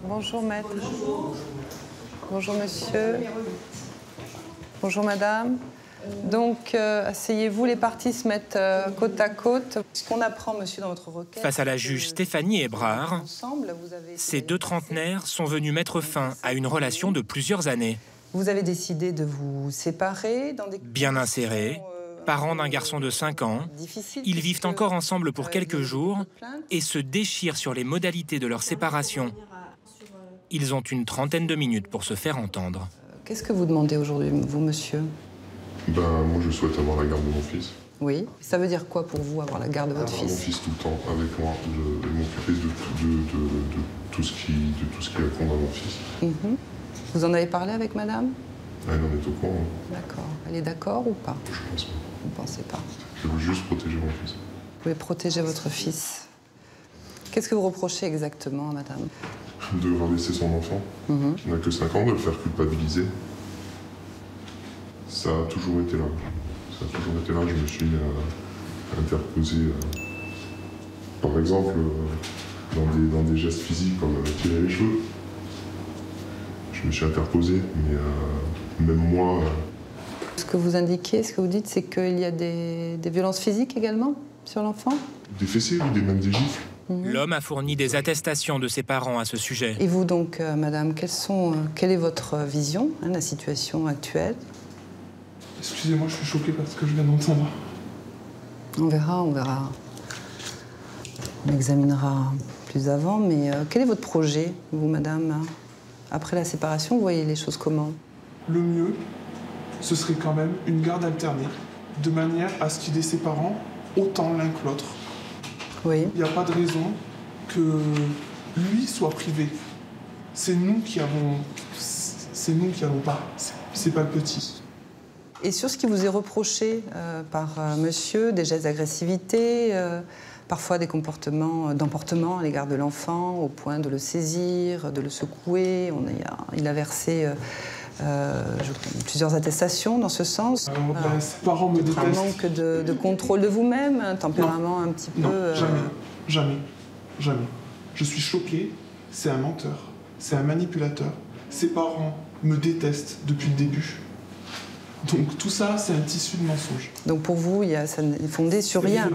Bonjour maître. Bonjour. Bonjour monsieur. Bonjour madame. Donc, asseyez-vous, les parties se mettent côte à côte. Ce qu'on apprend, monsieur, dans votre requête... Face à la juge Stéphanie Hébrard, ces deux trentenaires sont venus mettre fin à une relation de plusieurs années. Vous avez décidé de vous séparer dans des... Bien insérés, parents d'un garçon de 5 ans, ils vivent encore ensemble pour quelques jours et se déchirent sur les modalités de leur séparation. Ils ont une trentaine de minutes pour se faire entendre. Qu'est-ce que vous demandez aujourd'hui, vous, monsieur ? Moi, je souhaite avoir la garde de mon fils. Oui. Ça veut dire quoi pour vous, avoir la garde de votre fils ? Mon fils tout le temps avec moi. Je vais m'occuper de tout ce qui incombe à mon fils. Vous en avez parlé avec madame ? Elle en est au courant. D'accord. Elle est d'accord ou pas ? Je pense pas. Vous ne pensez pas ? Je veux juste protéger mon fils. Vous voulez protéger votre fils. Qu'est-ce que vous reprochez exactement à madame ? De rabaisser son enfant, qui n'a que 5 ans, de le faire culpabiliser. Ça a toujours été là. Ça a toujours été là. Je me suis interposé, par exemple, dans des gestes physiques comme tirer les cheveux. Je me suis interposé, mais même moi... Ce que vous indiquez, ce que vous dites, c'est qu'il y a des violences physiques également sur l'enfant ? Des fessées, oui, même des gifles. L'homme a fourni des attestations de ses parents à ce sujet. Et vous donc, madame, quelle est votre vision de la situation actuelle ? Excusez-moi, je suis choquée par ce que je viens d'entendre. On verra. On examinera plus avant, mais quel est votre projet, vous, madame ? Après la séparation, vous voyez les choses comment ? Le mieux, ce serait quand même une garde alternée, de manière à ce qu'il ait ses parents autant l'un que l'autre. Oui. Il n'y a pas de raison que lui soit privé. C'est nous qui avons pas. C'est pas le petit. Et sur ce qui vous est reproché par monsieur, des gestes d'agressivité, parfois des comportements d'emportement à l'égard de l'enfant, au point de le saisir, de le secouer. Il a versé plusieurs attestations dans ce sens. Ses parents me détestent. Un manque de contrôle de vous-même, un tempérament un petit peu... Non, jamais. Je suis choquée, c'est un menteur, c'est un manipulateur. Ses parents me détestent depuis le début. Donc tout ça, c'est un tissu de mensonges. Donc pour vous, ça n'est fondé sur rien.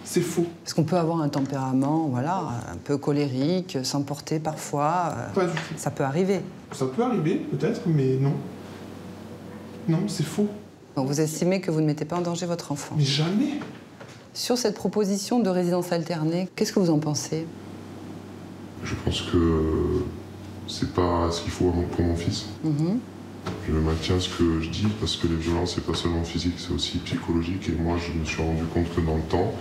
C'est faux. Parce qu'on peut avoir un tempérament, voilà, un peu colérique, s'emporter parfois. Pas du tout. Ça peut arriver. Ça peut arriver, peut-être, mais non. Non, c'est faux. Donc vous estimez que vous ne mettez pas en danger votre enfant. Mais jamais. Sur cette proposition de résidence alternée, qu'est-ce que vous en pensez ? Je pense que c'est pas ce qu'il faut pour mon fils. Je maintiens ce que je dis parce que les violences, c'est pas seulement physique, c'est aussi psychologique. Et moi, je me suis rendu compte que dans le temps,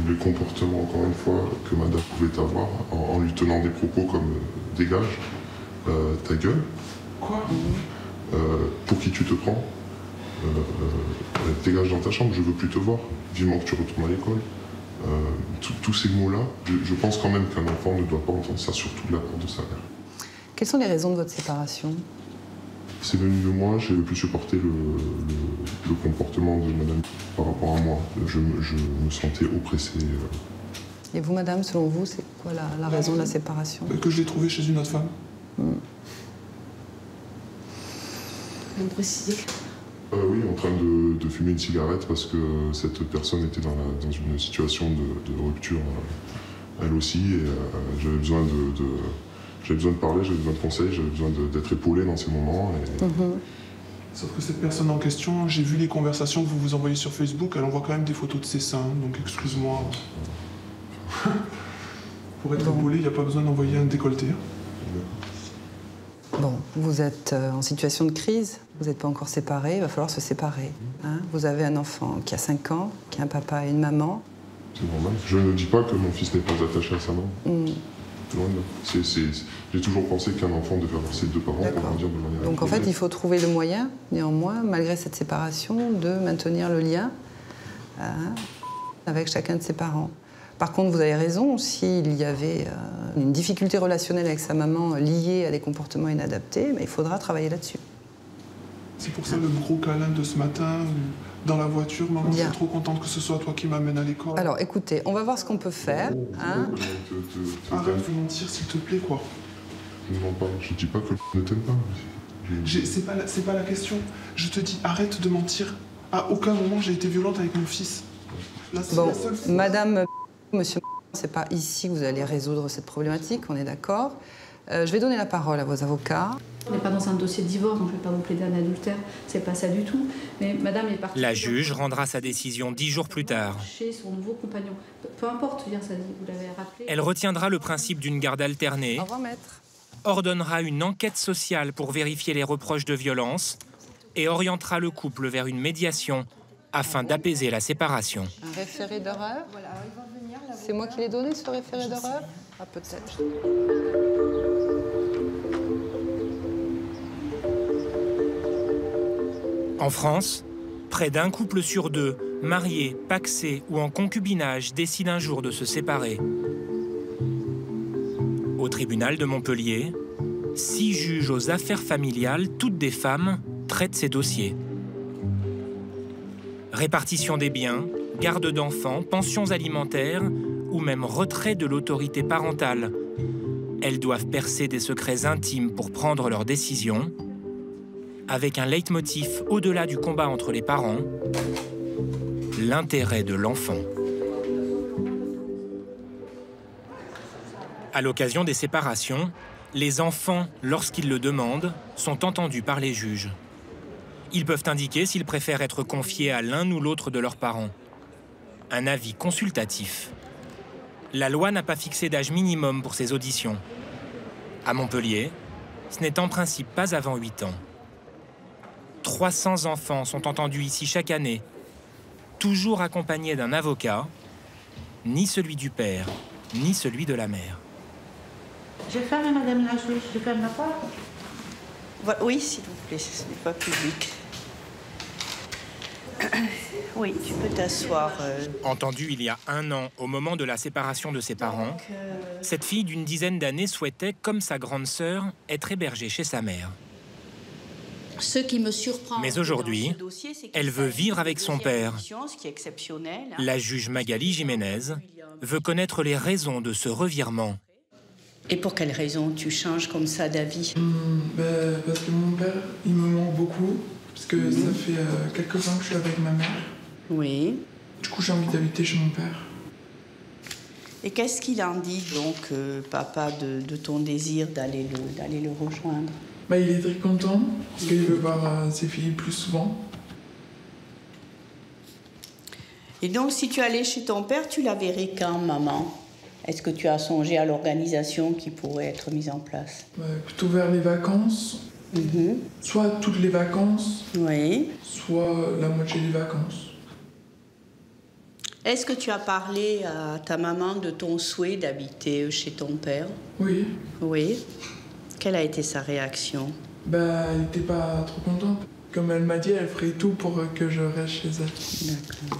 les comportements, encore une fois, que madame pouvait avoir en lui tenant des propos comme « dégage, ta gueule ». Quoi ? Pour qui tu te prends ? Dégage dans ta chambre, je veux plus te voir. Vivement que tu retournes à l'école. Tous ces mots-là, je pense quand même qu'un enfant ne doit pas entendre ça, surtout de la part de sa mère. Quelles sont les raisons de votre séparation ? C'est venu de moi, j'ai le plus supporté le comportement de madame par rapport à moi. Je me sentais oppressé. Et vous, madame, selon vous, c'est quoi la raison de la séparation ? Que je l'ai trouvé chez une autre femme. Vous me précisez ? Oui, en train de fumer une cigarette parce que cette personne était dans une situation de rupture, elle aussi, et j'avais besoin de parler, j'avais besoin de conseils, j'avais besoin d'être épaulé dans ces moments. Sauf que cette personne en question, j'ai vu les conversations que vous vous envoyez sur Facebook, elle envoie quand même des photos de ses seins, donc excuse-moi. Pour être épaulé, il n'y a pas besoin d'envoyer un décolleté. Bon, vous êtes en situation de crise, vous n'êtes pas encore séparés, il va falloir se séparer. Vous avez un enfant qui a 5 ans, qui a un papa et une maman. C'est normal. Je ne dis pas que mon fils n'est pas attaché à sa maman. Loin de là. J'ai toujours pensé qu'un enfant devait avoir ses deux parents pour grandir de manière... Donc en fait, il faut trouver le moyen, néanmoins, malgré cette séparation, de maintenir le lien avec chacun de ses parents. Par contre, vous avez raison, s'il y avait une difficulté relationnelle avec sa maman liée à des comportements inadaptés, mais il faudra travailler là-dessus. C'est pour ça le gros câlin de ce matin, ou dans la voiture, maman, je suis trop contente que ce soit toi qui m'amène à l'école. Alors écoutez, on va voir ce qu'on peut faire. Hein. Arrête de mentir, s'il te plaît, quoi. Non, pas. Je dis pas que ne t'aime pas. C'est pas la question. Je te dis, arrête de mentir. À aucun moment j'ai été violente avec mon fils. Là, bon, la seule fois. madame, monsieur, c'est pas ici que vous allez résoudre cette problématique, on est d'accord. Je vais donner la parole à vos avocats. On n'est pas dans un dossier de divorce, donc je ne vais pas vous plaider un adultère, c'est pas ça du tout. Mais madame est partie. La juge rendra sa décision 10 jours plus tard. Chez son nouveau compagnon. Peu importe, ça, vous l'avez rappelé. Elle retiendra le principe d'une garde alternée, Au revoir, maître. ordonnera une enquête sociale pour vérifier les reproches de violence et orientera le couple vers une médiation afin d'apaiser la séparation. Un référé d'horreur. C'est moi qui l'ai donné, ce référé d'horreur? Ah, peut-être. En France, près d'un couple sur deux, marié, pacsé ou en concubinage, décide un jour de se séparer. Au tribunal de Montpellier, 6 juges aux affaires familiales, toutes des femmes, traitent ces dossiers. Répartition des biens, garde d'enfants, pensions alimentaires ou même retrait de l'autorité parentale. Elles doivent percer des secrets intimes pour prendre leurs décisions, avec un leitmotiv au-delà du combat entre les parents, l'intérêt de l'enfant. À l'occasion des séparations, les enfants, lorsqu'ils le demandent, sont entendus par les juges. Ils peuvent indiquer s'ils préfèrent être confiés à l'un ou l'autre de leurs parents. Un avis consultatif. La loi n'a pas fixé d'âge minimum pour ces auditions. À Montpellier, ce n'est en principe pas avant 8 ans. 300 enfants sont entendus ici chaque année, toujours accompagnés d'un avocat, ni celui du père, ni celui de la mère. Je ferme, madame la juge, je ferme la porte. Oui, s'il vous plaît, ce n'est pas public. Oui, tu peux t'asseoir. Entendue il y a 1 an, au moment de la séparation de ses parents, cette fille d'une dizaine d'années souhaitait, comme sa grande sœur, être hébergée chez sa mère. Ce qui me surprend. Mais aujourd'hui, elle veut vivre avec son père. La juge Magali Jiménez veut connaître les raisons de ce revirement. Et pour quelles raisons tu changes comme ça d'avis? Parce que mon père, il me manque beaucoup. Parce que ça fait quelques ans que je suis avec ma mère. Oui. Du coup, j'ai envie d'habiter chez mon père. Et qu'est-ce qu'il en dit, donc, papa, de ton désir d'aller le rejoindre? Il est très content, parce qu'il veut voir ses filles plus souvent. Et donc, si tu allais chez ton père, tu la verrais quand, maman? Est-ce que tu as songé à l'organisation qui pourrait être mise en place? Plutôt vers les vacances. Soit toutes les vacances, oui. Soit la moitié des vacances. Est-ce que tu as parlé à ta maman de ton souhait d'habiter chez ton père? Oui. Oui. Quelle a été sa réaction? Elle n'était pas trop contente. Comme elle m'a dit, elle ferait tout pour que je reste chez elle. D'accord.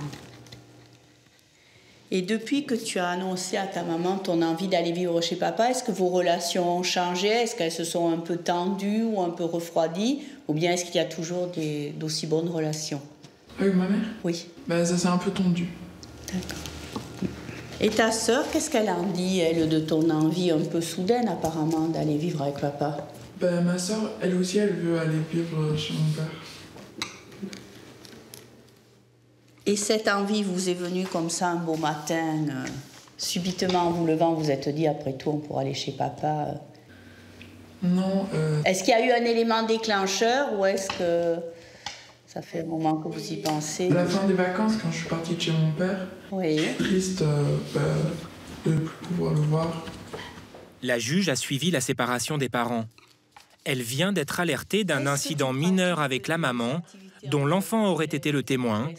Et depuis que tu as annoncé à ta maman ton envie d'aller vivre chez papa, est-ce que vos relations ont changé? Est-ce qu'elles se sont un peu tendues ou un peu refroidies? Ou bien est-ce qu'il y a toujours d'aussi bonnes relations? Avec ma mère? Oui. Ça s'est un peu tendu. D'accord. Et ta sœur, qu'est-ce qu'elle en dit, elle, de ton envie un peu soudaine, apparemment, d'aller vivre avec papa? Ma sœur, elle aussi, elle veut aller vivre chez mon père. Et cette envie vous est venue comme ça un beau matin, subitement en vous levant, vous êtes dit, après tout, on pourra aller chez papa? Non. Est-ce qu'il y a eu un élément déclencheur ou est-ce que ça fait un moment que vous y pensez? À la fin des vacances, quand je suis partie de chez mon père, oui. Triste de ne plus pouvoir le voir. La juge a suivi la séparation des parents. Elle vient d'être alertée d'un incident mineur avec la maman, dont l'enfant aurait été le témoin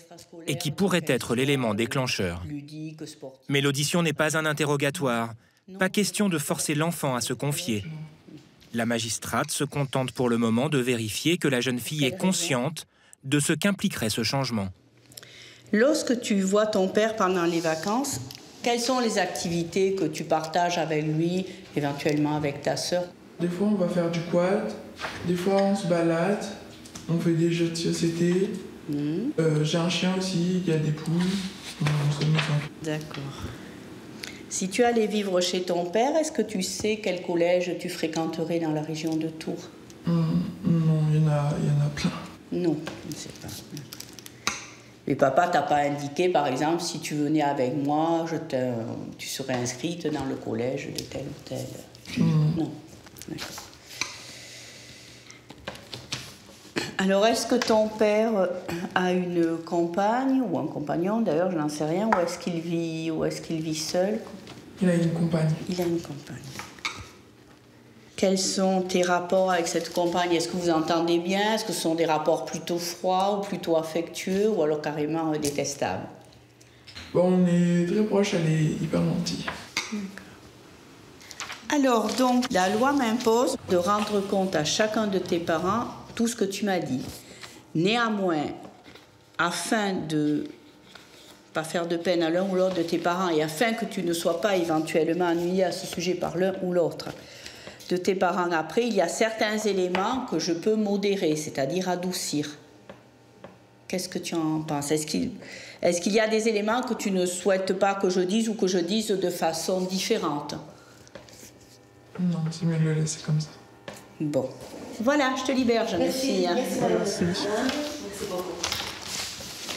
et qui pourrait être l'élément déclencheur. Mais l'audition n'est pas un interrogatoire. Pas question de forcer l'enfant à se confier. La magistrate se contente pour le moment de vérifier que la jeune fille est consciente de ce qu'impliquerait ce changement. Lorsque tu vois ton père pendant les vacances, quelles sont les activités que tu partages avec lui, éventuellement avec ta sœur? Des fois, on va faire du quad, des fois, on se balade. On fait des jeux de société. J'ai un chien aussi, il y a des poules. D'accord. Si tu allais vivre chez ton père, est-ce que tu sais quel collège tu fréquenterais dans la région de Tours? Non, il y en a plein. Non, je ne sais pas. Mais papa t'a pas indiqué, par exemple, si tu venais avec moi, tu serais inscrite dans le collège de tel ou tel. Non. D'accord. Alors, est-ce que ton père a une compagne ou un compagnon, d'ailleurs, je n'en sais rien, ou est-ce qu'il vit seul? Il a une compagne. Il a une compagne. Quels sont tes rapports avec cette compagne? Est-ce que vous entendez bien? Est-ce que ce sont des rapports plutôt froids ou plutôt affectueux ou alors carrément détestables? Bon, on est très proches, elle est hyper gentille. Alors donc, la loi m'impose de rendre compte à chacun de tes parents tout ce que tu m'as dit. Néanmoins, afin de pas faire de peine à l'un ou l'autre de tes parents et afin que tu ne sois pas éventuellement ennuyé à ce sujet par l'un ou l'autre de tes parents après, il y a certains éléments que je peux modérer, c'est-à-dire adoucir. Qu'est-ce que tu en penses? Est-ce qu'il y a des éléments que tu ne souhaites pas que je dise ou que je dise de façon différente? Non, c'est mieux de le laisser comme ça. Bon. Voilà, je te libère, jeune fille. Merci.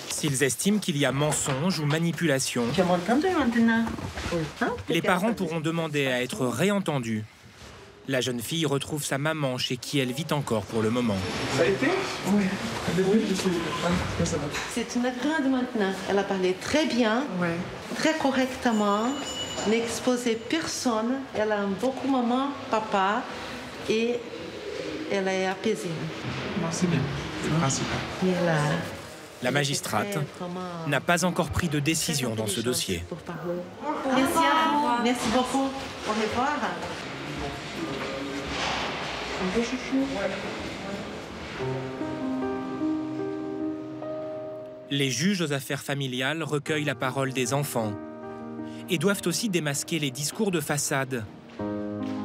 S'ils estiment qu'il y a mensonge ou manipulation, les parents pourront demander à être réentendus. La jeune fille retrouve sa maman chez qui elle vit encore pour le moment. Ça a été? Oui. C'est une grande maintenant. Elle a parlé très bien, très correctement, n'exposait personne. Elle aime beaucoup maman, papa et elle est apaisée. C'est bien, c'est le principal. La magistrate n'a pas encore pris de décision dans ce dossier. Merci à vous. Merci beaucoup. Au revoir. Les juges aux affaires familiales recueillent la parole des enfants et doivent aussi démasquer les discours de façade,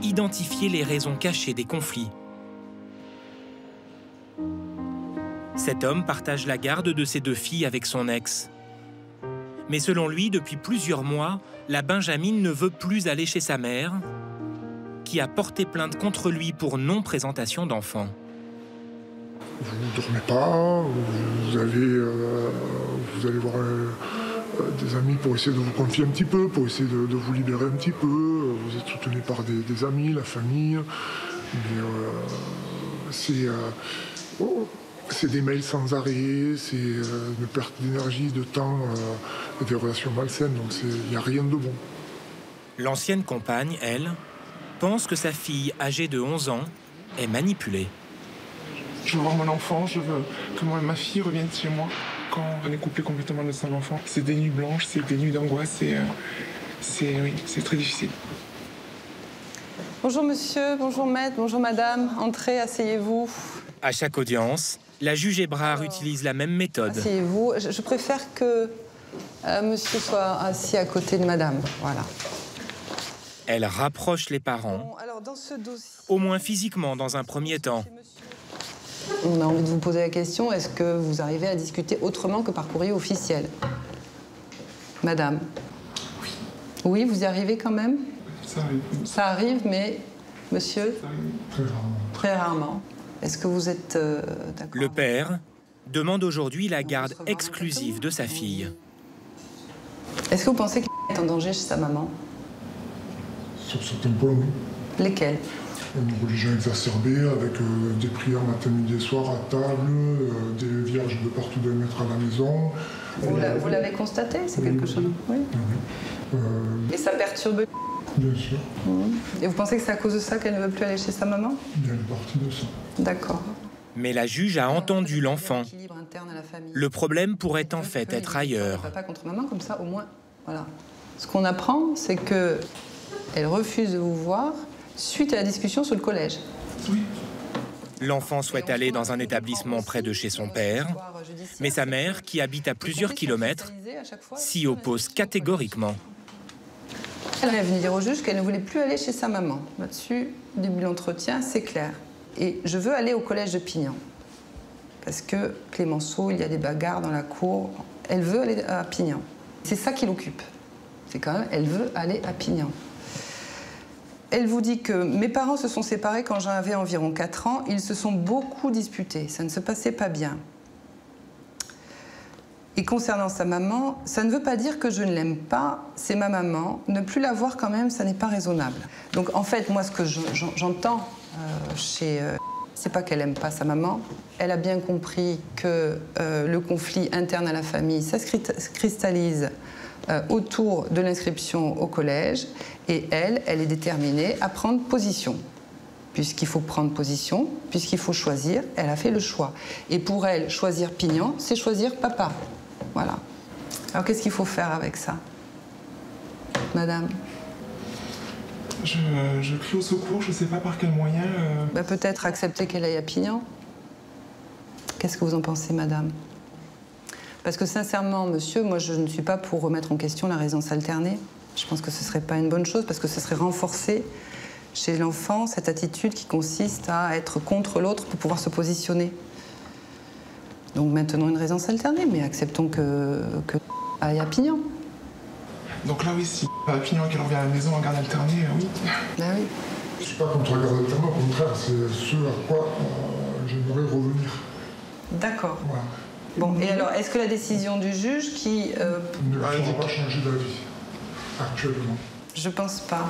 identifier les raisons cachées des conflits. Cet homme partage la garde de ses 2 filles avec son ex. Mais selon lui, depuis plusieurs mois, la Benjamine ne veut plus aller chez sa mère, qui a porté plainte contre lui pour non-présentation d'enfants. Vous ne dormez pas, vous allez voir des amis pour essayer de vous confier un petit peu, pour essayer de vous libérer un petit peu. Vous êtes soutenu par des amis, la famille. Mais c'est des mails sans arrêt, c'est une perte d'énergie, de temps, et des relations malsaines, donc il n'y a rien de bon. L'ancienne compagne, elle, pense que sa fille, âgée de 11 ans, est manipulée. Je veux voir mon enfant, je veux que ma fille revienne chez moi. Quand on est couplé complètement de son enfant, c'est des nuits blanches, c'est des nuits d'angoisse, c'est très difficile. Bonjour monsieur, bonjour maître, bonjour madame. Entrez, asseyez-vous. À chaque audience, la juge Hébrard utilise la même méthode. Asseyez-vous. Je préfère que monsieur soit assis à côté de madame. Voilà. Elle rapproche les parents, Bon, alors, dans ce dossier, au moins physiquement dans un premier temps. on a envie de vous poser la question, est-ce que vous arrivez à discuter autrement que par courrier officiel? Madame? Oui. Oui, vous y arrivez quand même? Ça arrive. Ça arrive, mais monsieur? Ça arrive. Très rarement. Très rarement. Est-ce que vous êtes d'accord? Le père demande aujourd'hui la garde exclusive de sa fille. Est-ce que vous pensez qu'il est en danger chez sa maman? Sur certains points, oui. Lesquels? Une religion exacerbée avec des prières matin, midi et soir à table, des vierges de partout 2 mètres à la maison. Vous l'avez constaté? C'est quelque chose? Oui. Et ça perturbe? Bien sûr. Et vous pensez que c'est à cause de ça qu'elle ne veut plus aller chez sa maman? Il y a une partie de ça. D'accord. Mais la juge a entendu l'enfant. Le problème pourrait en fait être ailleurs. Papa contre maman, comme ça, au moins, voilà. Ce qu'on apprend, c'est que elle refuse de vous voir suite à la discussion sur le collège. Oui. L'enfant souhaite aller dans un établissement près de chez son père, mais sa mère, qui habite à plusieurs kilomètres, s'y oppose catégoriquement. Elle est venue dire au juge qu'elle ne voulait plus aller chez sa maman. Là-dessus, au début de l'entretien, c'est clair. Et je veux aller au collège de Pignan. parce que Clémenceau, il y a des bagarres dans la cour. Elle veut aller à Pignan. C'est ça qui l'occupe. C'est quand même, elle veut aller à Pignan. Elle vous dit que mes parents se sont séparés quand j'avais environ 4 ans. Ils se sont beaucoup disputés. Ça ne se passait pas bien. Et concernant sa maman, ça ne veut pas dire que je ne l'aime pas. C'est ma maman. Ne plus la voir quand même, ça n'est pas raisonnable. Donc en fait, moi, ce que j'entends c'est pas qu'elle n'aime pas sa maman. Elle a bien compris que le conflit interne à la famille, ça se cristallise autour de l'inscription au collège. Et elle est déterminée à prendre position. Puisqu'il faut prendre position, puisqu'il faut choisir, elle a fait le choix. Et pour elle, choisir Pignan, c'est choisir papa. Voilà. Alors qu'est-ce qu'il faut faire avec ça, madame? Je crie au secours, je ne sais pas par quel moyen. Peut-être accepter qu'elle aille à Pignan. Qu'est-ce que vous en pensez, madame? Parce que sincèrement, monsieur, moi je ne suis pas pour remettre en question la résidence alternée. Je pense que ce ne serait pas une bonne chose parce que ce serait renforcer chez l'enfant cette attitude qui consiste à être contre l'autre pour pouvoir se positionner. Donc maintenons une résidence alternée, mais acceptons que aille à Pignan. Donc là, oui, si à Pignan qu'elle revient à la maison en garde alternée, oui. Ben oui. Je ne suis pas contre la garde alternée, au contraire, c'est ce à quoi j'aimerais revenir. D'accord. Voilà. Bon, et alors, est-ce que la décision du juge qui... ne pourra pas changer d'avis, actuellement. Je pense pas.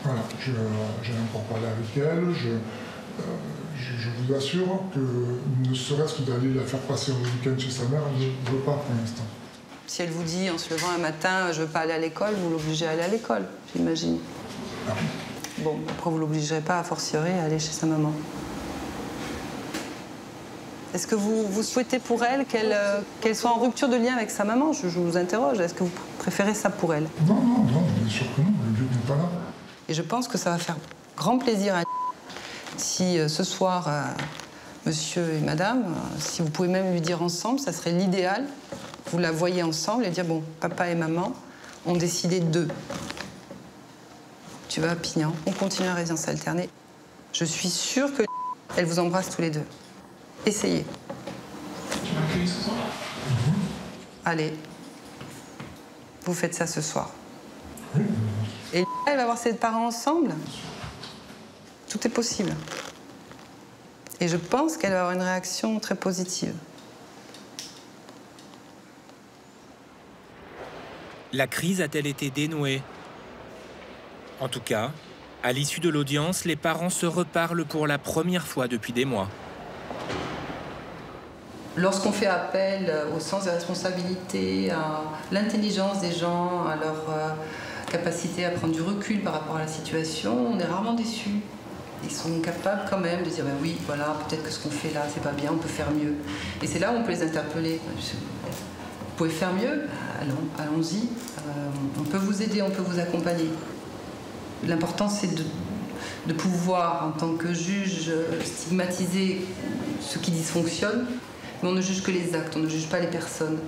Voilà, j'ai encore parlé avec elle, je vous assure que ne serait-ce que d'aller la faire passer un week-end chez sa mère, elle ne veut pas pour l'instant. Si elle vous dit en se levant un matin, je veux pas aller à l'école, vous l'obligez à aller à l'école, j'imagine. Ah. Bon, après vous l'obligerez pas, a fortiori, à aller chez sa maman. Est-ce que vous souhaitez pour elle qu'elle soit en rupture de lien avec sa maman? Je vous interroge, est-ce que vous préférez ça pour elle? Non, bien sûr que non, le but n'est pas là. Et je pense que ça va faire grand plaisir à si ce soir, monsieur et madame, si vous pouvez même lui dire ensemble, ça serait l'idéal. Vous la voyez ensemble et dire, bon, papa et maman ont décidé d'eux. Tu vas à Pignan, on continue la résidence alternée. Je suis sûre qu'elle vous embrasse tous les deux. Essayez. Tu m'as accueilli ce soir? Allez, vous faites ça ce soir. Et elle va voir ses parents ensemble. Tout est possible. Et je pense qu'elle va avoir une réaction très positive. La crise a-t-elle été dénouée? En tout cas, à l'issue de l'audience, les parents se reparlent pour la première fois depuis des mois. Lorsqu'on fait appel au sens des responsabilités, à l'intelligence des gens, à leur capacité à prendre du recul par rapport à la situation, on est rarement déçus. Ils sont capables quand même de dire ben oui, voilà, peut-être que ce qu'on fait là, c'est pas bien, on peut faire mieux. Et c'est là où on peut les interpeller. Vous pouvez faire mieux? Allons-y. On peut vous aider, on peut vous accompagner. L'important, c'est de pouvoir, en tant que juge, stigmatiser ce qui dysfonctionne, mais on ne juge que les actes, on ne juge pas les personnes.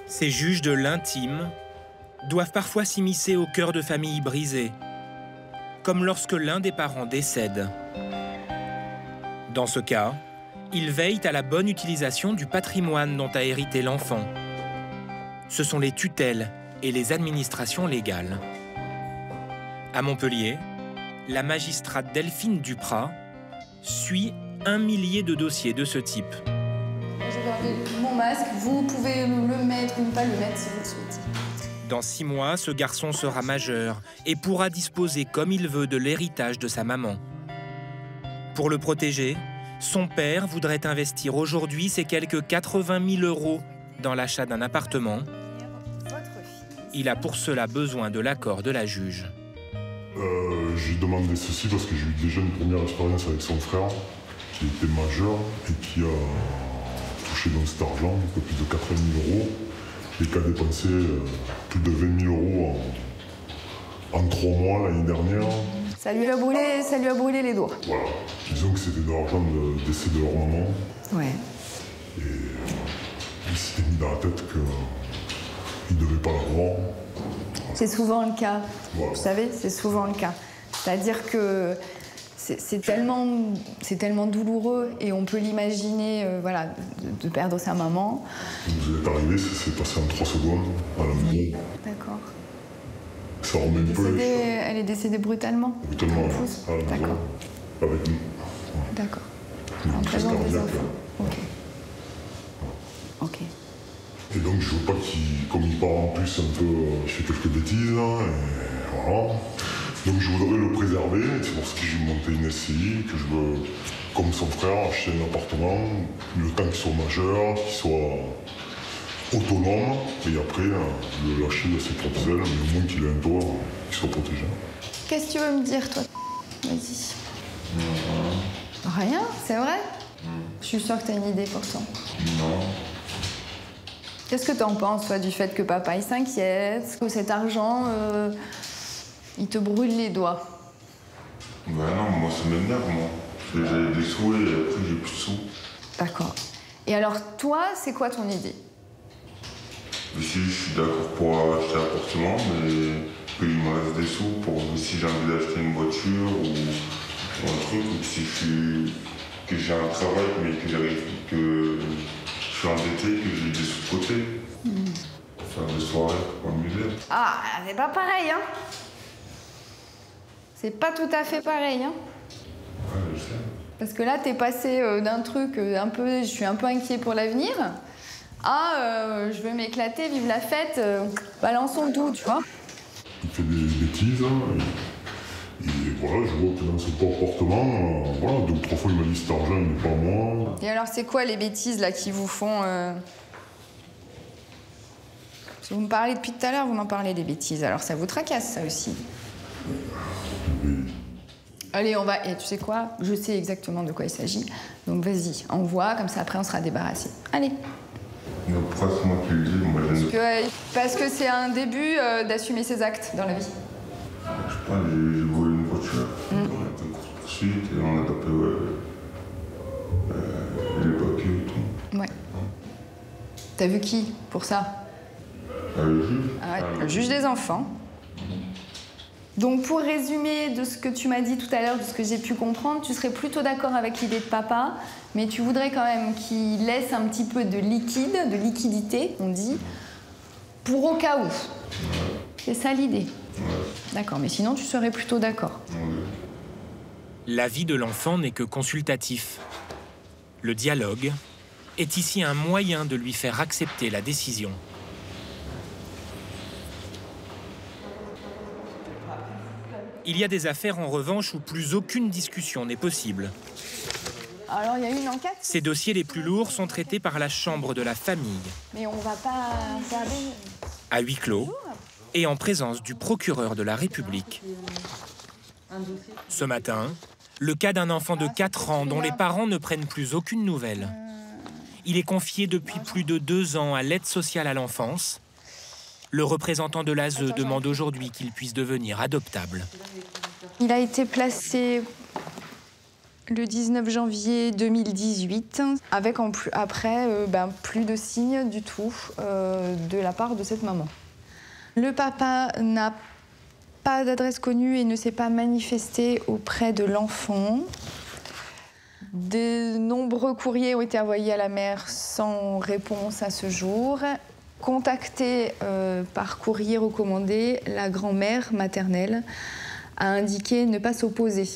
Ces juges de l'intime doivent parfois s'immiscer au cœur de familles brisées, comme lorsque l'un des parents décède. Dans ce cas, ils veillent à la bonne utilisation du patrimoine dont a hérité l'enfant. Ce sont les tutelles et les administrations légales. À Montpellier, la magistrate Delphine Duprat suit 1 millier de dossiers de ce type. Je vais enlever mon masque, vous pouvez le mettre ou ne pas le mettre si vous le souhaitez. Dans 6 mois, ce garçon sera majeur et pourra disposer comme il veut de l'héritage de sa maman. Pour le protéger, son père voudrait investir aujourd'hui ses quelques 80 000 € dans l'achat d'un appartement. Il a pour cela besoin de l'accord de la juge. J'ai demandé ceci parce que j'ai eu déjà une première expérience avec son frère qui était majeur et qui a touché dans cet argent, un peu plus de 80 000 € et qui a dépensé plus de 20 000 € en 3 mois l'année dernière. Ça lui a brûlé les doigts. Voilà, disons que c'était de l'argent de décès de leur maman. Ouais. Et il s'était mis dans la tête que il ne devait pas l'avoir. C'est souvent le cas. Voilà. Vous savez, c'est souvent le cas. C'est-à-dire que c'est tellement douloureux et on peut l'imaginer, voilà, de perdre sa maman. Vous êtes arrivé, ça s'est passé en 3 secondes à la maison. D'accord. Ça remet un peu. Elle est décédée brutalement. Brutalement, à la maison, D'accord. avec nous. D'accord. En présence des enfants. Ok. Ok. Et donc je veux pas qu'il, comme il part en plus un peu, il fait quelques bêtises, hein, et voilà. Donc je voudrais le préserver, c'est pour ça que j'ai monté une SCI, que je veux, comme son frère, acheter un appartement, le temps qu'il soit majeur, qu'il soit autonome, et après le lâcher de ses propres ailes, mais au moins qu'il ait un toit, qu'il soit protégé. Qu'est-ce que tu veux me dire, toi? Vas-y. Rien, c'est vrai? Je suis sûre que t'as une idée pourtant. Non. Qu'est-ce que t'en penses, toi, du fait que papa il s'inquiète, que cet argent, il te brûle les doigts? Ben non, moi ça m'énerve, moi. J'ai des sous et après j'ai plus de sous. D'accord. Et alors, toi, c'est quoi ton idée? Ici, je suis d'accord pour acheter l'appartement, mais qu'il me reste des sous pour si j'ai envie d'acheter une voiture ou un truc, ou que j'ai un travail, mais que je suis endetté, que j'ai des sous de côté. Faire des soirées pour m'amuser. Ah, c'est pas pareil, hein? C'est pas tout à fait pareil, hein? Ouais, je sais. Parce que là, t'es passé d'un truc un peu, je suis un peu inquiet pour l'avenir, à je veux m'éclater, vive la fête, balançons tout, tu vois. Il fait des bêtises, hein, et voilà, je vois que dans son comportement, voilà, 2 ou 3 fois il m'a dit cet argent il n'est pas à moi. Et alors, c'est quoi les bêtises là qui vous font Parce que vous me parlez depuis tout à l'heure, vous m'en parlez des bêtises, alors ça vous tracasse ça aussi. Oui. Allez, on va. Et tu sais quoi? Je sais exactement de quoi il s'agit. Donc vas-y, envoie, comme ça après on sera débarrassé. Allez. Mais pourquoi c'est moi qui le dis? Moi, Parce que c'est un début d'assumer ses actes dans la vie. Je sais pas, j'ai volé une voiture, on a fait une course-poursuite et on a tapé les papiers et tout. Ouais. T'as vu qui pour ça? Le juge. Ah ouais, le juge des enfants. Donc pour résumer de ce que tu m'as dit tout à l'heure, de ce que j'ai pu comprendre, tu serais plutôt d'accord avec l'idée de papa, mais tu voudrais quand même qu'il laisse un petit peu de liquide, de liquidité, on dit, pour au cas où. Ouais. C'est ça l'idée. Ouais. D'accord, mais sinon tu serais plutôt d'accord. Ouais. L'avis de l'enfant n'est que consultatif. Le dialogue est ici un moyen de lui faire accepter la décision. Il y a des affaires en revanche où plus aucune discussion n'est possible. Alors il y a une enquête? Ces dossiers les plus lourds sont traités par la chambre de la famille. Mais on va pas regarder... À huis clos et en présence du procureur de la République. Ce matin, le cas d'un enfant de 4 ans dont les parents ne prennent plus aucune nouvelle. Il est confié depuis plus de 2 ans à l'aide sociale à l'enfance. Le représentant de l'ASE demande aujourd'hui qu'il puisse devenir adoptable. Il a été placé le 19 janvier 2018, avec après plus de signes du tout de la part de cette maman. Le papa n'a pas d'adresse connue et ne s'est pas manifesté auprès de l'enfant. De nombreux courriers ont été envoyés à la mère sans réponse à ce jour. Contactée par courrier recommandé, la grand-mère maternelle a indiqué ne pas s'opposer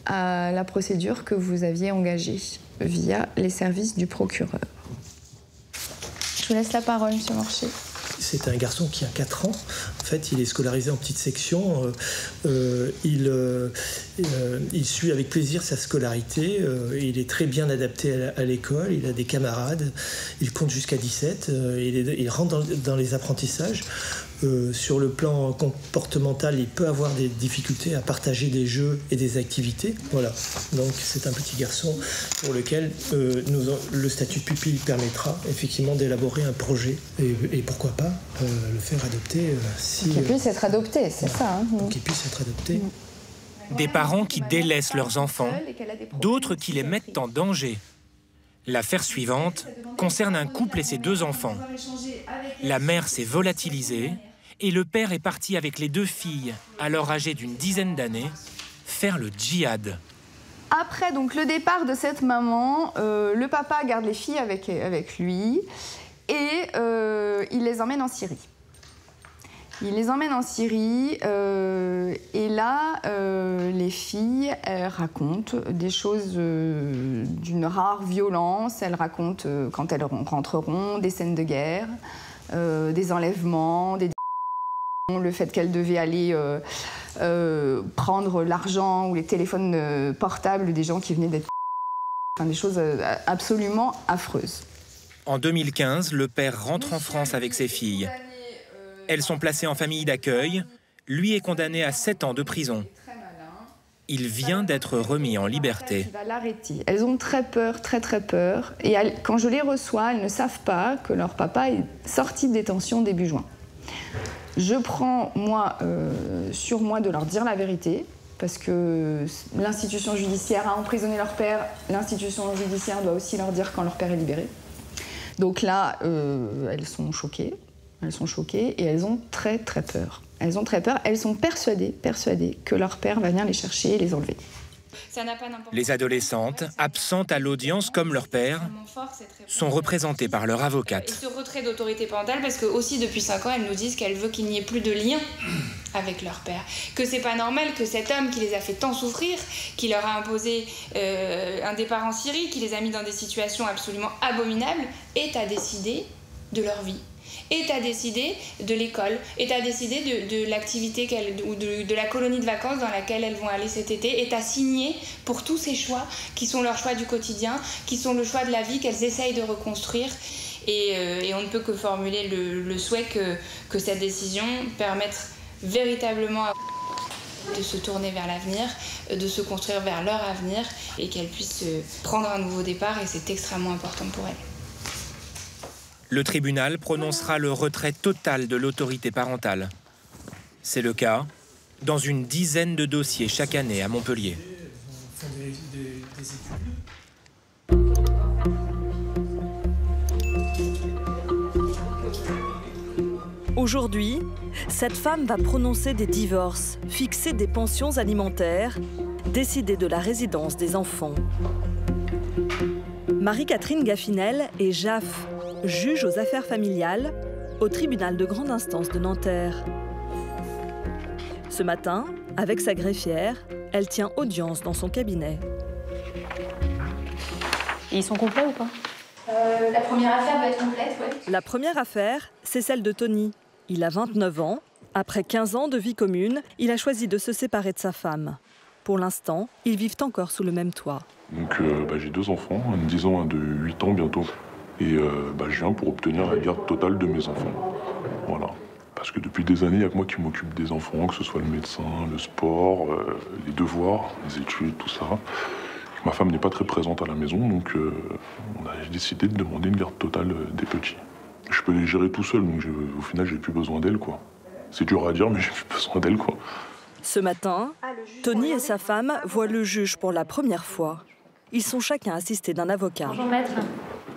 à la procédure que vous aviez engagée via les services du procureur. Je vous laisse la parole, M. Morcher. C'est un garçon qui a 4 ans. En fait, il est scolarisé en petite section. Il suit avec plaisir sa scolarité. Il est très bien adapté à l'école. Il a des camarades. Il compte jusqu'à 17. Il rentre dans les apprentissages. Sur le plan comportemental, il peut avoir des difficultés à partager des jeux et des activités. Voilà. Donc c'est un petit garçon pour lequel le statut de pupille permettra effectivement d'élaborer un projet et pourquoi pas le faire adopter si... Qu'il puisse être adopté, c'est ça. Hein. Qu'il puisse être adopté. Des parents qui délaissent leurs enfants, d'autres qui les mettent en danger. L'affaire suivante concerne un couple et ses 2 enfants. La mère s'est volatilisée et le père est parti avec les 2 filles, alors âgées d'une dizaine d'années, faire le djihad. Après donc, le départ de cette maman, le papa garde les filles avec lui et il les emmène en Syrie. Il les emmène en Syrie et là, les filles, elles racontent des choses d'une rare violence. Elles racontent, quand elles rentreront, des scènes de guerre, des enlèvements, le fait qu'elles devaient aller prendre l'argent ou les téléphones portables des gens qui venaient d'être... Enfin, des choses absolument affreuses. En 2015, le père rentre en France avec ses filles. Elles sont placées en famille d'accueil. Lui est condamné à 7 ans de prison. Il vient d'être remis en liberté. Il va l'arrêter. Elles ont très peur, très très peur. Et quand je les reçois, elles ne savent pas que leur papa est sorti de détention début juin. Je prends, moi, sur moi de leur dire la vérité, parce que l'institution judiciaire a emprisonné leur père. L'institution judiciaire doit aussi leur dire quand leur père est libéré. Donc là, elles sont choquées. Elles sont choquées et elles ont très très peur. Elles ont très peur. Elles sont persuadées que leur père va venir les chercher et les enlever. Les adolescentes, absentes à l'audience comme leur père, sont représentées par leur avocate. Et ce retrait d'autorité parentale, parce que aussi depuis 5 ans, elles nous disent qu'elles veulent qu'il n'y ait plus de lien avec leur père. Que c'est pas normal que cet homme qui les a fait tant souffrir, qui leur a imposé un départ en Syrie, qui les a mis dans des situations absolument abominables, ait à décider de leur vie. Est à décider de l'école, est à décider de l'activité ou de la colonie de vacances dans laquelle elles vont aller cet été, est à signer pour tous ces choix qui sont leurs choix du quotidien, qui sont le choix de la vie qu'elles essayent de reconstruire. Et on ne peut que formuler le souhait que cette décision permette véritablement de se tourner vers l'avenir, de se construire vers leur avenir et qu'elles puissent prendre un nouveau départ, et c'est extrêmement important pour elles. Le tribunal prononcera le retrait total de l'autorité parentale. C'est le cas dans une dizaine de dossiers chaque année à Montpellier. Aujourd'hui, cette femme va prononcer des divorces, fixer des pensions alimentaires, décider de la résidence des enfants. Marie-Catherine Gaffinel est JAF, juge aux affaires familiales, au tribunal de grande instance de Nanterre. Ce matin, avec sa greffière, elle tient audience dans son cabinet. Et ils sont complets ou pas ? La première affaire va être complète, oui. La première affaire, c'est celle de Tony. Il a 29 ans. Après 15 ans de vie commune, il a choisi de se séparer de sa femme. Pour l'instant, ils vivent encore sous le même toit. Donc j'ai 2 enfants, un de 10 ans, un de 8 ans bientôt. Et je viens pour obtenir la garde totale de mes enfants. Voilà. Parce que depuis des années, il n'y a que moi qui m'occupe des enfants, que ce soit le médecin, le sport, les devoirs, les études, tout ça. Ma femme n'est pas très présente à la maison, donc on a décidé de demander une garde totale des petits. Je peux les gérer tout seul, donc au final, j'ai plus besoin d'elle, quoi. C'est dur à dire, mais j'ai plus besoin d'elle, quoi. Ce matin, Tony et sa femme voient le juge pour la première fois. Ils sont chacun assistés d'un avocat. Bonjour maître.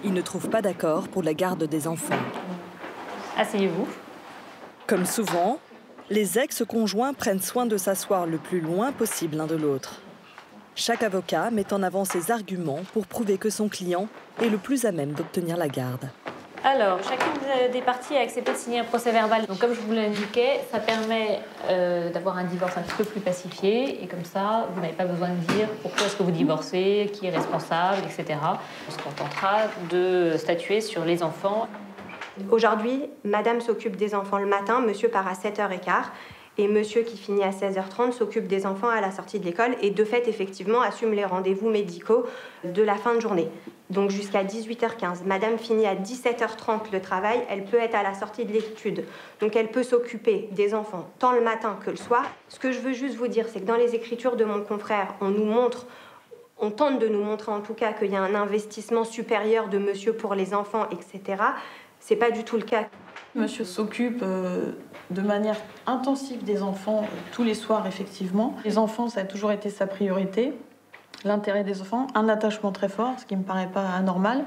Ils ne trouvent pas d'accord pour la garde des enfants. Asseyez-vous. Comme souvent, les ex-conjoints prennent soin de s'asseoir le plus loin possible l'un de l'autre. Chaque avocat met en avant ses arguments pour prouver que son client est le plus à même d'obtenir la garde. Alors, chacune des parties a accepté de signer un procès-verbal. Donc, comme je vous l'indiquais, ça permet d'avoir un divorce un petit peu plus pacifié. Et comme ça, vous n'avez pas besoin de dire pourquoi est-ce que vous divorcez, qui est responsable, etc. On se contentera de statuer sur les enfants. Aujourd'hui, madame s'occupe des enfants le matin, monsieur part à 7h15. Et monsieur, qui finit à 16h30, s'occupe des enfants à la sortie de l'école et de fait, effectivement, assume les rendez-vous médicaux de la fin de journée. Donc jusqu'à 18h15. Madame finit à 17h30 le travail, elle peut être à la sortie de l'étude. Donc elle peut s'occuper des enfants tant le matin que le soir. Ce que je veux juste vous dire, c'est que dans les écritures de mon confrère, on tente de nous montrer en tout cas qu'il y a un investissement supérieur de monsieur pour les enfants, etc. C'est pas du tout le cas. Monsieur s'occupe de manière intensive des enfants tous les soirs, effectivement. Les enfants, ça a toujours été sa priorité. l'intérêt des enfants, un attachement très fort, ce qui ne me paraît pas anormal.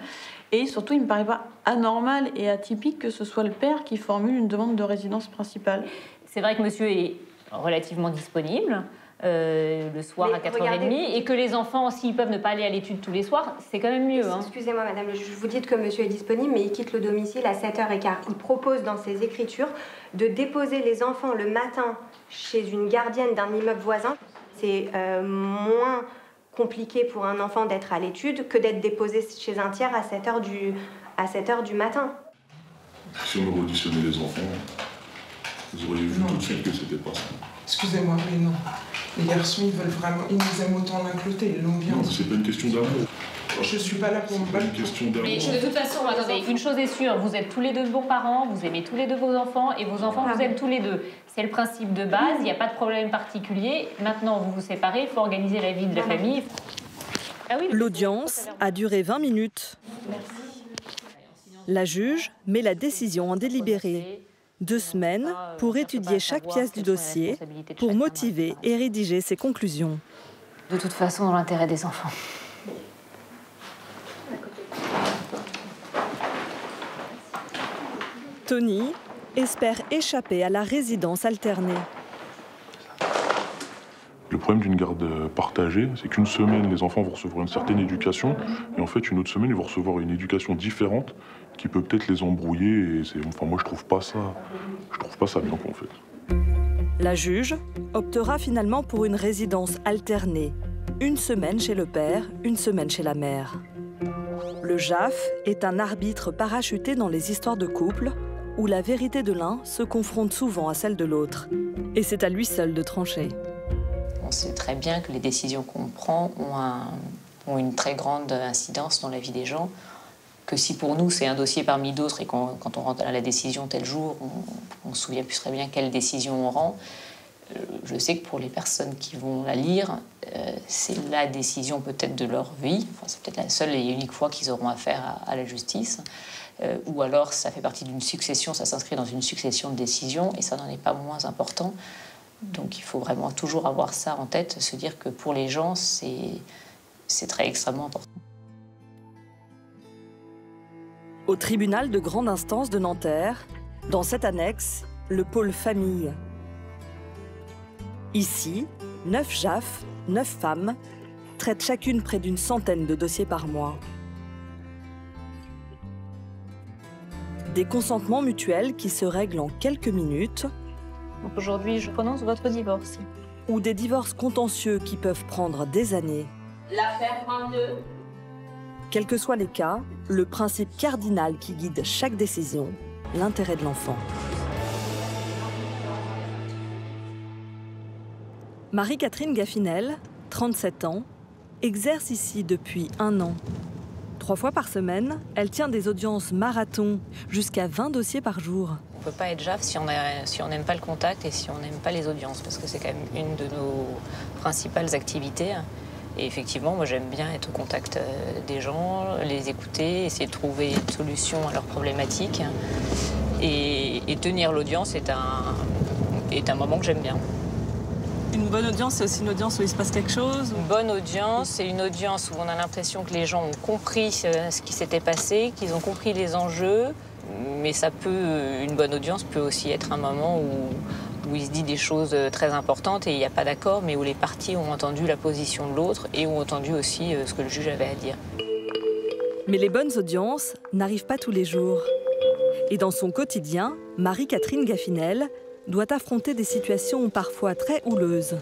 Et surtout, il ne me paraît pas anormal et atypique que ce soit le père qui formule une demande de résidence principale. C'est vrai que monsieur est relativement disponible le soir à 4h30 et que les enfants, s'ils peuvent ne pas aller à l'étude tous les soirs, c'est quand même mieux. Excusez-moi, madame le juge, vous dites que monsieur est disponible, mais il quitte le domicile à 7h15. Il propose dans ses écritures de déposer les enfants le matin chez une gardienne d'un immeuble voisin. C'est moins compliqué pour un enfant d'être à l'étude que d'être déposé chez un tiers à 7h du matin. Si on auditionnait les enfants, vous auriez vu tout de suite que c'était pas ça. Excusez-moi, mais non. Les garçons, ils nous aiment autant l'un que l'autre, ils l'ont bien. Non, c'est pas une question d'amour. Je suis pas là pour me battre. C'est une question d'amour. Mais de toute façon, attendez, une chose est sûre, vous êtes tous les deux bons parents, vous aimez tous les deux vos enfants et vos enfants vous aiment tous les deux. C'est le principe de base, il n'y a pas de problème particulier. Maintenant, vous vous séparez, il faut organiser la vie de la famille. Ah oui, l'audience a duré 20 minutes. La juge met la décision en délibéré. 2 semaines pour étudier chaque pièce du dossier, pour motiver et rédiger ses conclusions. De toute façon, dans l'intérêt des enfants. Tony espère échapper à la résidence alternée. Le problème d'une garde partagée, c'est qu'une semaine, les enfants vont recevoir une certaine éducation, et en fait, une autre semaine, ils vont recevoir une éducation différente qui peut peut-être les embrouiller. Et moi, je trouve pas ça bien, en fait. La juge optera finalement pour une résidence alternée. 1 semaine chez le père, 1 semaine chez la mère. Le JAF est un arbitre parachuté dans les histoires de couple, où la vérité de l'un se confronte souvent à celle de l'autre. Et c'est à lui seul de trancher. On sait très bien que les décisions qu'on prend ont une très grande incidence dans la vie des gens, que si pour nous c'est un dossier parmi d'autres et quand on rentre à la décision tel jour, on se souvient plus très bien quelle décision on rend. Je sais que pour les personnes qui vont la lire, c'est la décision peut-être de leur vie, enfin, c'est peut-être la seule et unique fois qu'ils auront affaire à la justice, ou alors ça fait partie d'une succession, ça s'inscrit dans une succession de décisions et ça n'en est pas moins important. Donc il faut vraiment toujours avoir ça en tête, se dire que pour les gens, c'est très extrêmement important. Au tribunal de grande instance de Nanterre, dans cette annexe, le pôle famille. Ici, 9 JAF, 9 femmes, traitent chacune près d'une centaine de dossiers par mois. Des consentements mutuels qui se règlent en quelques minutes. Donc aujourd'hui, je prononce votre divorce. Ou des divorces contentieux qui peuvent prendre des années. L'affaire 22. Quels que soient les cas, le principe cardinal qui guide chaque décision, l'intérêt de l'enfant. Marie-Catherine Gaffinel, 37 ans, exerce ici depuis 1 an. 3 fois par semaine, elle tient des audiences marathon, jusqu'à 20 dossiers par jour. On ne peut pas être JAF si on n'aime pas le contact et si on n'aime pas les audiences, parce que c'est quand même une de nos principales activités. Et effectivement, moi j'aime bien être au contact des gens, les écouter, essayer de trouver une solution à leurs problématiques. Et tenir l'audience est un moment que j'aime bien. Une bonne audience, c'est aussi une audience où il se passe quelque chose? Une bonne audience, c'est une audience où on a l'impression que les gens ont compris ce qui s'était passé, qu'ils ont compris les enjeux. Mais une bonne audience peut aussi être un moment où il se dit des choses très importantes et il n'y a pas d'accord, mais où les parties ont entendu la position de l'autre et ont entendu aussi ce que le juge avait à dire. Mais les bonnes audiences n'arrivent pas tous les jours. Et dans son quotidien, Marie-Catherine Gaffinel doit affronter des situations parfois très houleuses.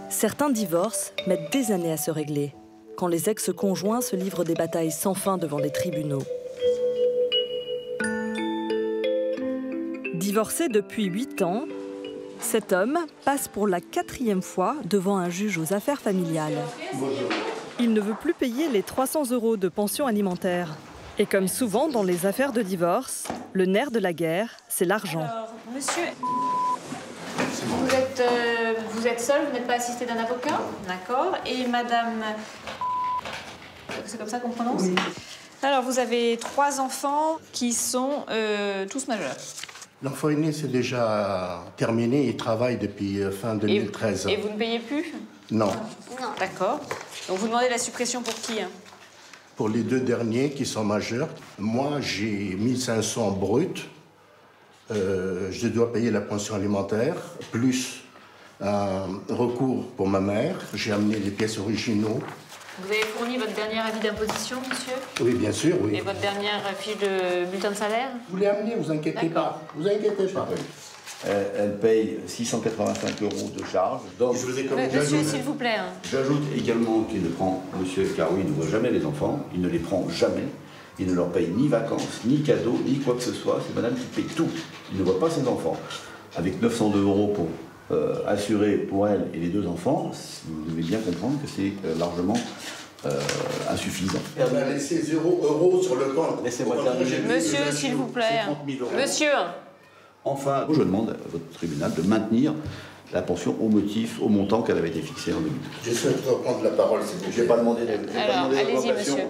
Certains divorces mettent des années à se régler, quand les ex-conjoints se livrent des batailles sans fin devant les tribunaux. Divorcé depuis 8 ans, cet homme passe pour la 4e fois devant un juge aux affaires familiales. Il ne veut plus payer les 300 € de pension alimentaire. Et comme souvent dans les affaires de divorce, le nerf de la guerre, c'est l'argent. Alors, monsieur, vous êtes seul, vous n'êtes pas assisté d'un avocat, d'accord? Et madame, c'est comme ça qu'on prononce? Oui. Alors, vous avez 3 enfants qui sont tous majeurs. L'enfant aîné, c'est déjà terminé. Il travaille depuis fin 2013. Et vous ne payez plus? Non. Non. D'accord. Donc vous demandez la suppression pour qui? Pour les 2 derniers qui sont majeurs. Moi, j'ai 1500 brut. Je dois payer la pension alimentaire, plus un recours pour ma mère. J'ai amené les pièces originaux. Vous avez fourni votre dernier avis d'imposition, monsieur? Oui, bien sûr, oui. Et votre dernière fiche de bulletin de salaire? Vous l'avez amené, vous inquiétez pas. Vous inquiétez pas. Elle paye 685 € de charge. Donc, monsieur, s'il vous plaît. J'ajoute également qu'il ne prend, monsieur Caroui ne voit jamais les enfants, il ne les prend jamais. Il ne leur paye ni vacances, ni cadeaux, ni quoi que ce soit. C'est madame qui paye tout. Il ne voit pas ses enfants. Avec 902 € pour assurer pour elle et les 2 enfants, vous devez bien comprendre que c'est largement insuffisant. Elle a laissé 0 € sur le compte. Laissez-moi terminer. Monsieur, s'il vous plaît. Monsieur. Enfin, je demande à votre tribunal de maintenir la pension au motif, au montant qu'elle avait été fixée en 2012. Je souhaite reprendre la parole, s'il vous plaît. Je n'ai pas demandé Alors, allez-y, monsieur.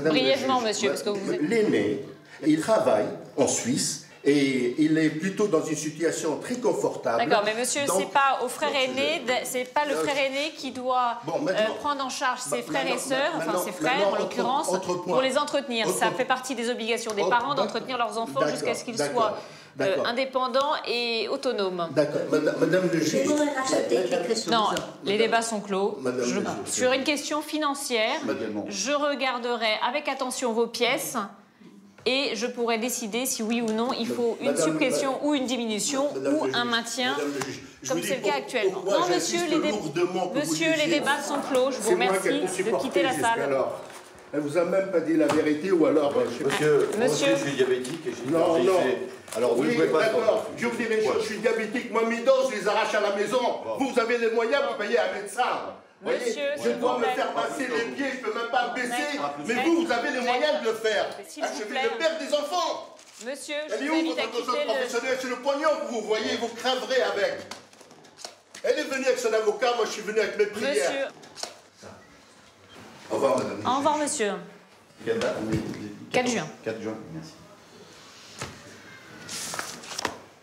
Brièvement, monsieur, parce que vous êtes... L'aîné, il travaille en Suisse. Et il est plutôt dans une situation très confortable. D'accord, mais monsieur, c'est pas au frère aîné, c'est pas le frère aîné qui doit prendre en charge ses frères et sœurs, enfin ses frères en l'occurrence, pour les entretenir. Ça fait partie des obligations des parents d'entretenir leurs enfants jusqu'à ce qu'ils soient indépendants et autonomes. D'accord, madame le juge. Non, les débats sont clos. Sur une question financière, je regarderai avec attention vos pièces. Et je pourrais décider si oui ou non il faut une suppression ou une diminution ou un maintien, comme c'est le cas actuellement. Non, monsieur, les débats sont clos. Je vous remercie de quitter la salle. Elle vous a même pas dit la vérité ou alors... Monsieur, je suis diabétique et j'ai non. Alors oui, d'accord. Je vous dirai une chose, je suis diabétique. Moi, mes dents, je les arrache à la maison. Vous avez les moyens pour payer un médecin. Monsieur, je dois me faire masser les pieds, je ne peux même pas me baisser. Mais vous avez les moyens de le faire. Je suis le père des enfants. Monsieur, je vous invite à quitter professionnel. C'est le pognon que vous voyez, vous crèverez avec. Elle est venue avec son avocat, moi je suis venu avec mes prières. Monsieur. Au revoir, madame. Au revoir, monsieur. 4 juin. 4 juin, merci.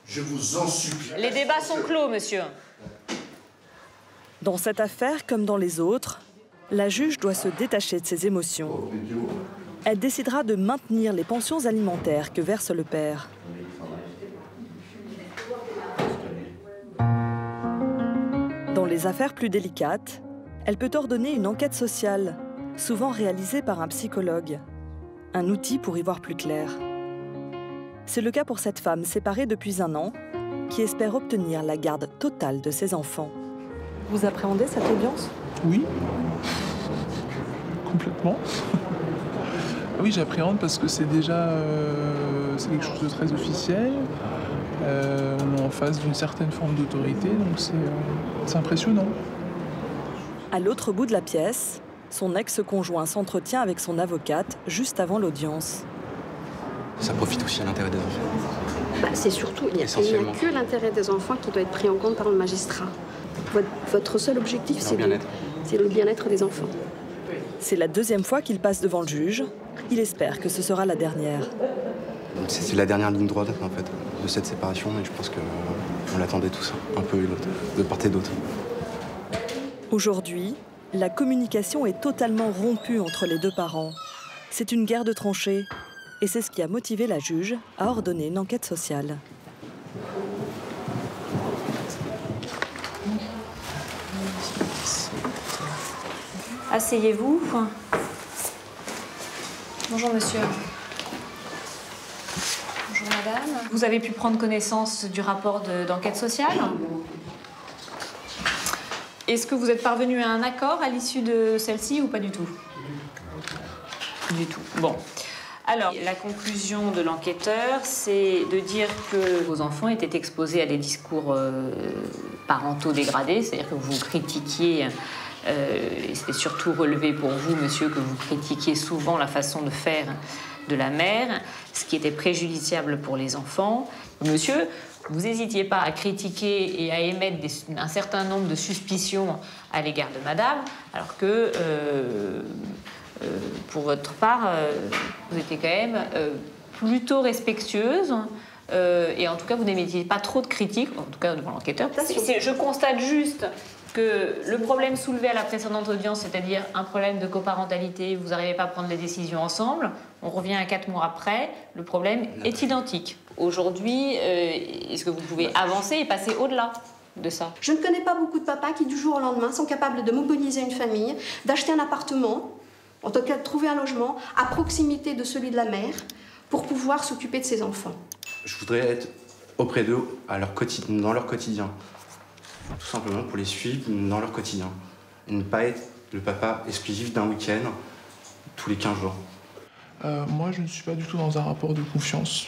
Je vous en supplie. Les débats sont clos, monsieur. Dans cette affaire, comme dans les autres, la juge doit se détacher de ses émotions. Elle décidera de maintenir les pensions alimentaires que verse le père. Dans les affaires plus délicates, elle peut ordonner une enquête sociale, souvent réalisée par un psychologue. Un outil pour y voir plus clair. C'est le cas pour cette femme séparée depuis 1 an, qui espère obtenir la garde totale de ses enfants. Vous appréhendez cette audience? Oui, complètement. Oui, j'appréhende parce que c'est déjà c'est quelque chose de très officiel. On est en face d'une certaine forme d'autorité, donc c'est impressionnant. À l'autre bout de la pièce, son ex-conjoint s'entretient avec son avocate juste avant l'audience. Ça profite aussi à l'intérêt des enfants. C'est surtout, il n'y a que l'intérêt des enfants qui doit être pris en compte par le magistrat. Votre seul objectif, c'est le bien-être des enfants. C'est la 2e fois qu'il passe devant le juge. Il espère que ce sera la dernière. C'est la dernière ligne droite, en fait, de cette séparation, et je pense qu'on l'attendait tous, un peu de part et d'autre. Aujourd'hui, la communication est totalement rompue entre les 2 parents. C'est une guerre de tranchées, et c'est ce qui a motivé la juge à ordonner une enquête sociale. Asseyez-vous. Bonjour monsieur. Bonjour madame. Vous avez pu prendre connaissance du rapport d'enquête sociale? Est-ce que vous êtes parvenu à un accord à l'issue de celle-ci ou pas du tout? Du tout. Bon. Alors, la conclusion de l'enquêteur, c'est de dire que vos enfants étaient exposés à des discours parentaux dégradés, c'est-à-dire que vous critiquiez, et c'était surtout relevé pour vous, monsieur, que vous critiquiez souvent la façon de faire de la mère, ce qui était préjudiciable pour les enfants. Monsieur, vous n'hésitiez pas à critiquer et à émettre un certain nombre de suspicions à l'égard de madame, alors que... pour votre part, vous étiez quand même plutôt respectueuse et en tout cas, vous n'émettiez pas trop de critiques, en tout cas devant l'enquêteur. Je constate juste que le problème soulevé à la précédente audience, c'est-à-dire un problème de coparentalité, vous n'arrivez pas à prendre les décisions ensemble, on revient à 4 mois après, le problème est identique. Aujourd'hui, est-ce que vous pouvez avancer et passer au-delà de ça? Je ne connais pas beaucoup de papas qui, du jour au lendemain, sont capables de mobiliser une famille, d'acheter un appartement, en tout cas de trouver un logement, à proximité de celui de la mère, pour pouvoir s'occuper de ses enfants. Je voudrais être auprès d'eux dans leur quotidien. Tout simplement pour les suivre dans leur quotidien. Et ne pas être le papa exclusif d'un week-end tous les 15 jours. Moi, je ne suis pas du tout dans un rapport de confiance.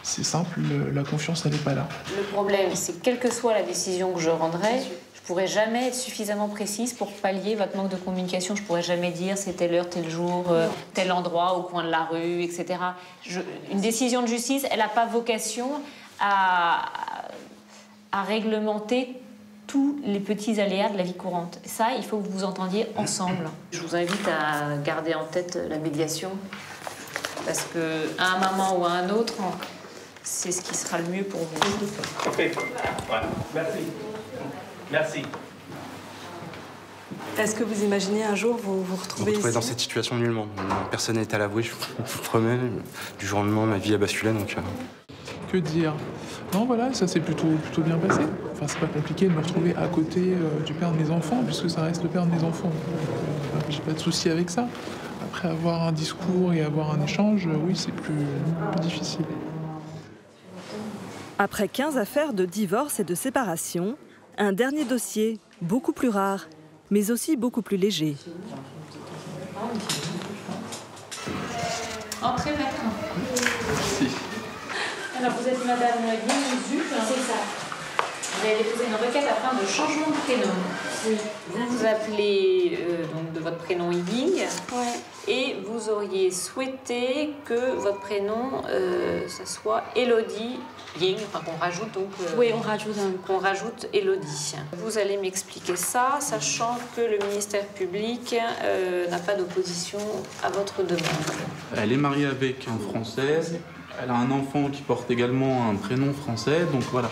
C'est simple, la confiance, elle n'est pas là. Le problème, c'est que quelle que soit la décision que je rendrai, je ne pourrai jamais être suffisamment précise pour pallier votre manque de communication. Je ne pourrai jamais dire c'est telle heure, tel jour, tel endroit, au coin de la rue, etc. Une décision de justice, elle n'a pas vocation à réglementer tous les petits aléas de la vie courante. Ça, il faut que vous entendiez ensemble. Je vous invite à garder en tête la médiation, parce qu'à un moment ou à un autre, c'est ce qui sera le mieux pour vous. Parfait. Ouais. Merci. Merci. Est-ce que vous imaginez un jour vous retrouver ici? Dans cette situation nullement. Personne n'est à l'abri, je vous promets. Du jour au lendemain, ma vie a basculé, donc... Que dire? Non, voilà, ça s'est plutôt bien passé. Enfin, c'est pas compliqué de me retrouver à côté du père de mes enfants, puisque ça reste le père de mes enfants. Donc, j'ai pas de souci avec ça. Après, avoir un discours et avoir un échange, oui, c'est plus difficile. Après 15 affaires de divorce et de séparation, un dernier dossier, beaucoup plus rare, mais aussi beaucoup plus léger. Entrez, maître. Merci. Alors, vous êtes madame Ying. C'est ça. Vous avez déposé une requête afin de changement de prénom. Oui. Vous vous appelez donc de votre prénom Ying. Ouais. Et vous auriez souhaité que votre prénom, ça soit Elodie Ying, enfin qu'on rajoute donc... oui, on rajoute qu'on rajoute Elodie. Vous allez m'expliquer ça, sachant que le ministère public n'a pas d'opposition à votre demande. Elle est mariée avec un Français, elle a un enfant qui porte également un prénom français, donc voilà.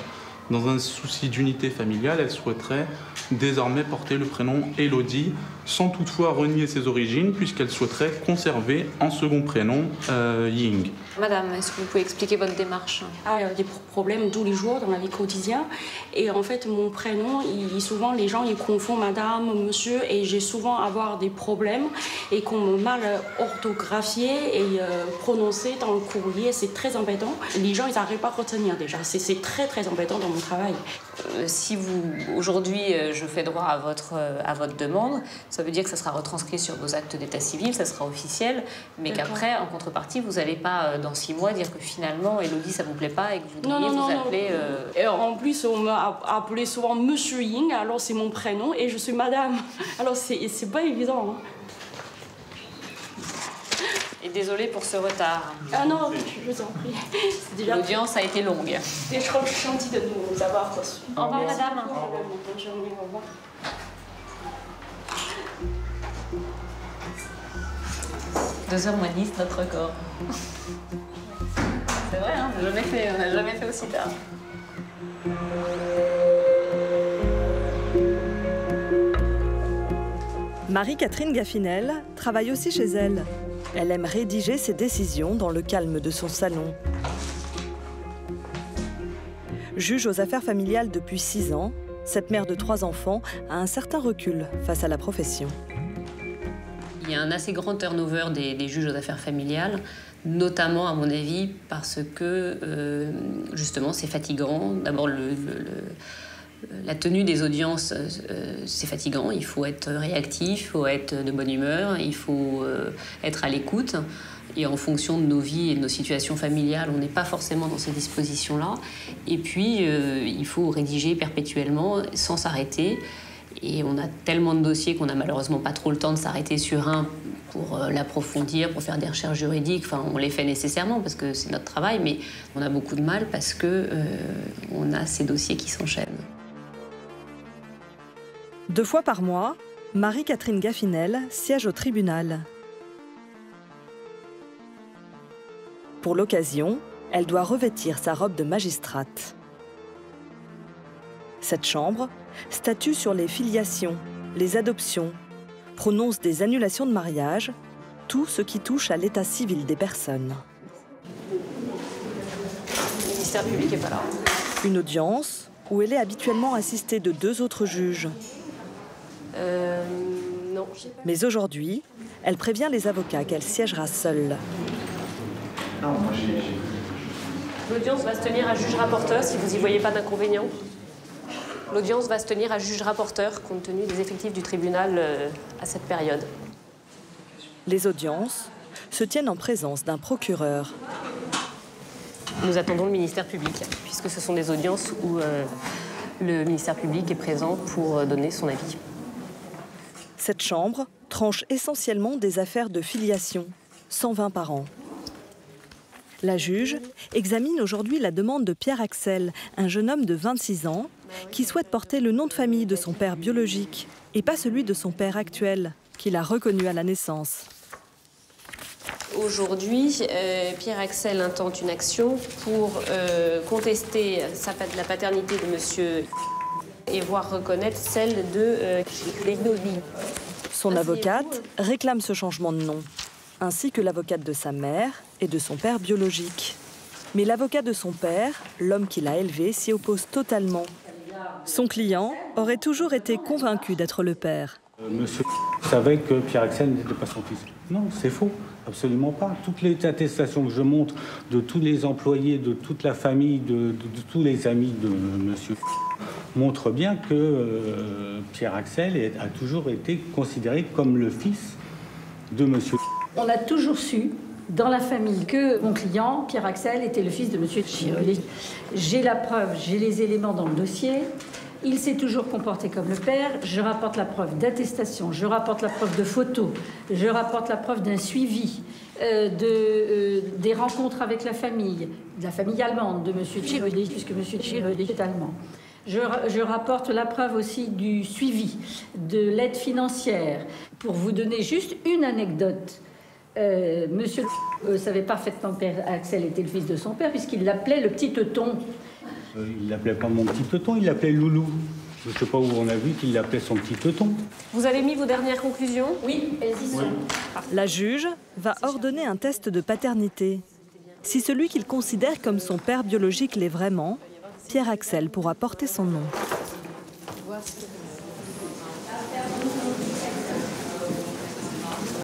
Dans un souci d'unité familiale, elle souhaiterait désormais porter le prénom Elodie, sans toutefois renier ses origines, puisqu'elle souhaiterait conserver en second prénom Ying. Madame, est-ce que vous pouvez expliquer votre démarche? Il y a des problèmes tous les jours dans la vie quotidienne. Et en fait, mon prénom, souvent les gens ils confondent madame, monsieur, et j'ai souvent avoir des problèmes et qu'on me mal orthographié et prononcé dans le courrier. C'est très embêtant. Les gens, ils n'arrivent pas à retenir déjà. C'est très, très embêtant dans mon travail. Si aujourd'hui je fais droit à votre demande, ça veut dire que ça sera retranscrit sur vos actes d'état civil, ça sera officiel, mais qu'après, en contrepartie, vous n'allez pas, dans 6 mois, dire que finalement, Elodie, ça ne vous plaît pas et que vous devriez vous appeler... Et en plus, on m'a appelé souvent Monsieur Ying, alors c'est mon prénom, et je suis Madame. Alors c'est pas évident. Hein. Et désolée pour ce retard. Ah non, je vous en prie. L'audience a été longue. Et je crois que je suis gentille de nous avoir reçus. Au revoir, madame. Bonne journée, au revoir. « 2h moins 10, notre record. » C'est vrai, hein, on n'a jamais fait aussi tard. Marie-Catherine Gaffinel travaille aussi chez elle. Elle aime rédiger ses décisions dans le calme de son salon. Juge aux affaires familiales depuis 6 ans, cette mère de 3 enfants a un certain recul face à la profession. Il y a un assez grand turnover des juges aux affaires familiales, notamment, à mon avis, parce que, justement, c'est fatigant. D'abord, la tenue des audiences, c'est fatigant. Il faut être réactif, il faut être de bonne humeur, il faut être à l'écoute. Et en fonction de nos vies et de nos situations familiales, on n'est pas forcément dans ces dispositions-là. Et puis, il faut rédiger perpétuellement, sans s'arrêter. Et on a tellement de dossiers qu'on n'a malheureusement pas trop le temps de s'arrêter sur un pour l'approfondir, pour faire des recherches juridiques. Enfin, on les fait nécessairement parce que c'est notre travail, mais on a beaucoup de mal parce qu'on a ces dossiers qui s'enchaînent. 2 fois par mois, Marie-Catherine Gaffinel siège au tribunal. Pour l'occasion, elle doit revêtir sa robe de magistrate. Cette chambre statue sur les filiations, les adoptions, prononce des annulations de mariage, tout ce qui touche à l'état civil des personnes. Le ministère public n'est pas là. Une audience où elle est habituellement assistée de 2 autres juges. Non. Mais aujourd'hui, elle prévient les avocats qu'elle siégera seule. L'audience va se tenir à juge-rapporteur si vous n'y voyez pas d'inconvénient. L'audience va se tenir à juge-rapporteur compte tenu des effectifs du tribunal à cette période. Les audiences se tiennent en présence d'un procureur. Nous attendons le ministère public, puisque ce sont des audiences où le ministère public est présent pour donner son avis. Cette chambre tranche essentiellement des affaires de filiation, 120 par an. La juge examine aujourd'hui la demande de Pierre Axel, un jeune homme de 26 ans, qui souhaite porter le nom de famille de son père biologique et pas celui de son père actuel, qu'il a reconnu à la naissance. Aujourd'hui, Pierre Axel intente une action pour contester la paternité de monsieur et voir reconnaître celle de Léonie. Son avocate réclame ce changement de nom, ainsi que l'avocate de sa mère et de son père biologique. Mais l'avocat de son père, l'homme qui l'a élevé, s'y oppose totalement. Son client aurait toujours été convaincu d'être le père. Monsieur savait que Pierre Axel n'était pas son fils. Non, c'est faux, absolument pas. Toutes les attestations que je montre de tous les employés, de toute la famille, de tous les amis de monsieur montrent bien que Pierre Axel a toujours été considéré comme le fils de monsieur. On a toujours su dans la famille que mon client, Pierre Axel, était le fils de monsieur Chiroli. J'ai la preuve, j'ai les éléments dans le dossier. Il s'est toujours comporté comme le père. Je rapporte la preuve d'attestation, je rapporte la preuve de photos, je rapporte la preuve d'un suivi, des rencontres avec la famille allemande de M. Chiroli, puisque M. Chiroli est allemand. Je rapporte la preuve aussi du suivi, de l'aide financière. Pour vous donner juste une anecdote, Monsieur savait parfaitement que Pierre Axel était le fils de son père, puisqu'il l'appelait le petit teuton. Il l'appelait pas mon petit teuton, il l'appelait Loulou. Je ne sais pas où on a vu qu'il l'appelait son petit teuton. Vous avez mis vos dernières conclusions? Oui, elles y sont. La juge va ordonner un test de paternité. Si celui qu'il considère comme son père biologique l'est vraiment, Pierre Axel pourra porter son nom.